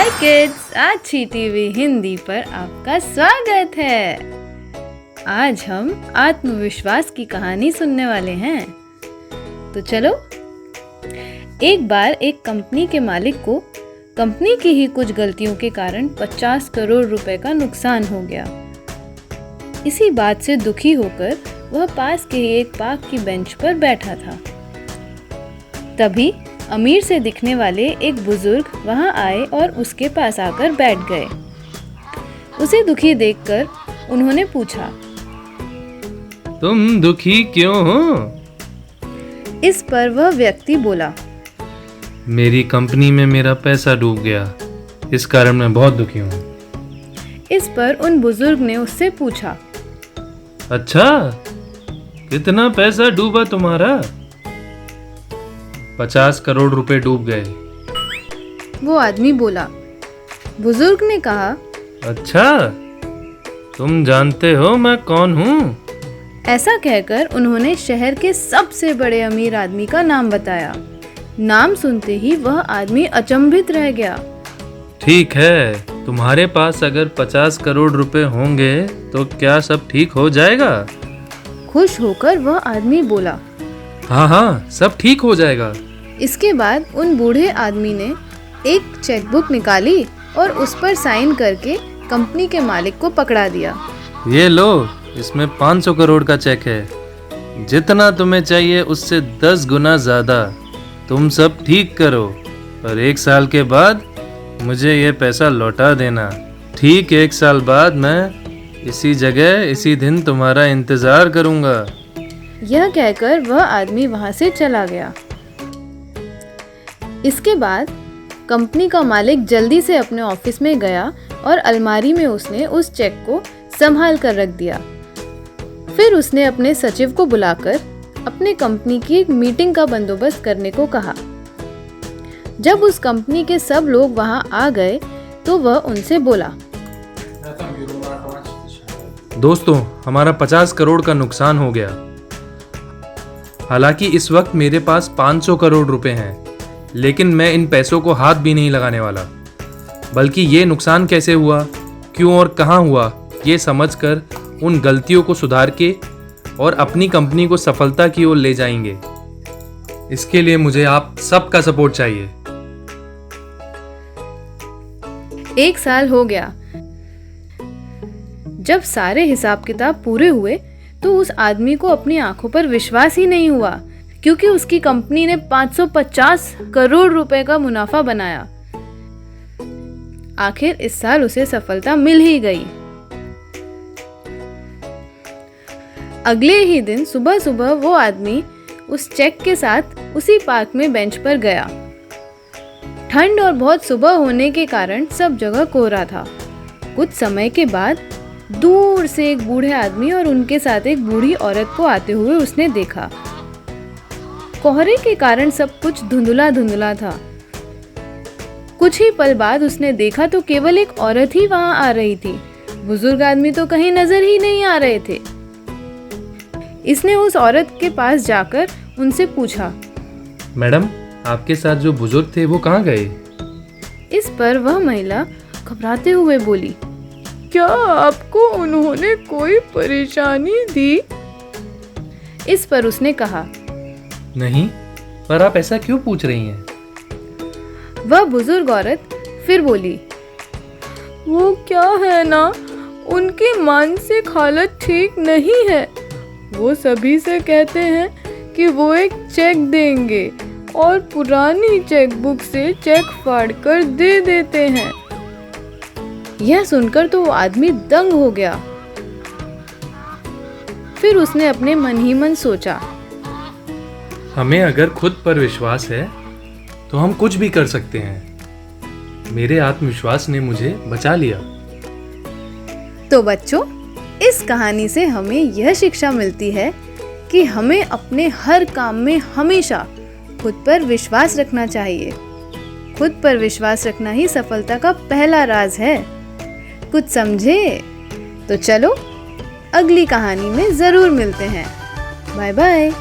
हाय kids, अच्छी TV Hindi पर आपका स्वागत है। आज हम आत्मविश्वास की कहानी सुनने वाले हैं। तो चलो। एक बार एक कंपनी के मालिक को कंपनी की ही कुछ गलतियों के कारण 50 करोड़ रुपए का नुकसान हो गया। इसी बात से दुखी होकर वह पास के ही एक पार्क की बेंच पर बैठा था। तभी अमीर से दिखने वाले एक बुजुर्ग वहां आए और उसके पास आकर बैठ गए। उसे दुखी देखकर उन्होंने पूछा, तुम दुखी क्यों हो? इस पर वह व्यक्ति बोला, मेरी कंपनी में मेरा पैसा डूब गया, इस कारण मैं बहुत दुखी हूँ। इस पर उन बुजुर्ग ने उससे पूछा, अच्छा, कितना पैसा डूबा तुम्हारा? 50 करोड़ रुपए डूब गए। वो आदमी बोला। बुजुर्ग ने कहा, अच्छा, तुम जानते हो मैं कौन हूँ? ऐसा कहकर उन्होंने शहर के सबसे बड़े अमीर आदमी का नाम बताया। नाम सुनते ही वह आदमी अचंभित रह गया। ठीक है, तुम्हारे पास अगर 50 करोड़ रुपए होंगे तो क्या सब ठीक हो जाएगा? खुश होकर वह आदमी बोला, हाँ, सब ठीक हो जाएगा। इसके बाद उन बूढ़े आदमी ने एक चेकबुक निकाली और उस पर साइन करके कंपनी के मालिक को पकड़ा दिया। ये लो, इसमें 500 करोड़ का चेक है। जितना तुम्हें चाहिए उससे 10 गुना ज्यादा। तुम सब ठीक करो और 1 साल के बाद मुझे ये पैसा लौटा देना। ठीक 1 साल बाद मैं इसी जगह इसी दिन तुम्हारा इंतजार करूंगा। यह कहकर वह आदमी वहां से चला गया। इसके बाद कंपनी का मालिक जल्दी से अपने ऑफिस में गया और अलमारी में उसने उस चेक को संभाल कर रख दिया। फिर उसने अपने सचिव को बुलाकर अपने कंपनी की एक मीटिंग का बंदोबस्त करने को कहा। जब उस कंपनी के सब लोग वहां आ गए तो वह उनसे बोला, दोस्तों, हमारा 50 करोड़ का नुकसान हो गया। हालांकि इस वक्त मेरे पास 500 करोड़ रुपए हैं, लेकिन मैं इन पैसों को हाथ भी नहीं लगाने वाला। बल्कि ये नुकसान कैसे हुआ, क्यों और कहाँ हुआ, ये समझकर उन गलतियों को सुधार के और अपनी कंपनी को सफलता की ओर ले जाएंगे। इसके लिए मुझे आप सबका सपोर्ट चाहिए। 1 साल हो गया। जब सारे हिसाब किताब पूरे हुए तो उस आदमी को अपनी आंखों पर विश्वास ही नहीं हुआ, क्योंकि उसकी कंपनी ने 550 करोड़ रुपए का मुनाफा बनाया। आखिर इस साल उसे सफलता मिल ही गई। अगले ही दिन सुबह सुबह वो आदमी उस चेक के साथ उसी पार्क में बेंच पर गया। ठंड और बहुत सुबह होने के कारण सब जगह कोहरा था। कुछ समय के बाद दूर से एक बूढ़े आदमी और उनके साथ एक बूढ़ी औरत को आते हुए उसने देखा। कोहरे के कारण सब कुछ धुंधला धुंधला था। कुछ ही पल बाद उसने देखा तो केवल एक औरत ही वहां आ रही थी। बुजुर्ग आदमी तो कहीं नजर ही नहीं आ रहे थे। इसने उस औरत के पास जाकर उनसे पूछा, मैडम, आपके साथ जो बुजुर्ग थे वो कहाँ गए? इस पर वह महिला घबराते हुए बोली, क्या आपको उन्होंने कोई परेशानी दी? इस पर उसने कहा, नहीं, पर आप ऐसा क्यों पूछ रही हैं? वह बुजुर्ग औरत फिर बोली, वो क्या है ना, उनकी मानसिक हालत ठीक नहीं है। वो सभी से कहते हैं कि वो एक चेक देंगे और पुरानी चेकबुक से चेक फाड़कर दे देते हैं। यह सुनकर तो वो आदमी दंग हो गया। फिर उसने अपने मन ही मन सोचा, हमें अगर खुद पर विश्वास है तो हम कुछ भी कर सकते हैं। मेरे आत्मविश्वास ने मुझे बचा लिया। तो बच्चों, इस कहानी से हमें यह शिक्षा मिलती है कि हमें अपने हर काम में हमेशा खुद पर विश्वास रखना चाहिए। खुद पर विश्वास रखना ही सफलता का पहला राज है। कुछ समझे? तो चलो, अगली कहानी में जरूर मिलते हैं। Bye bye.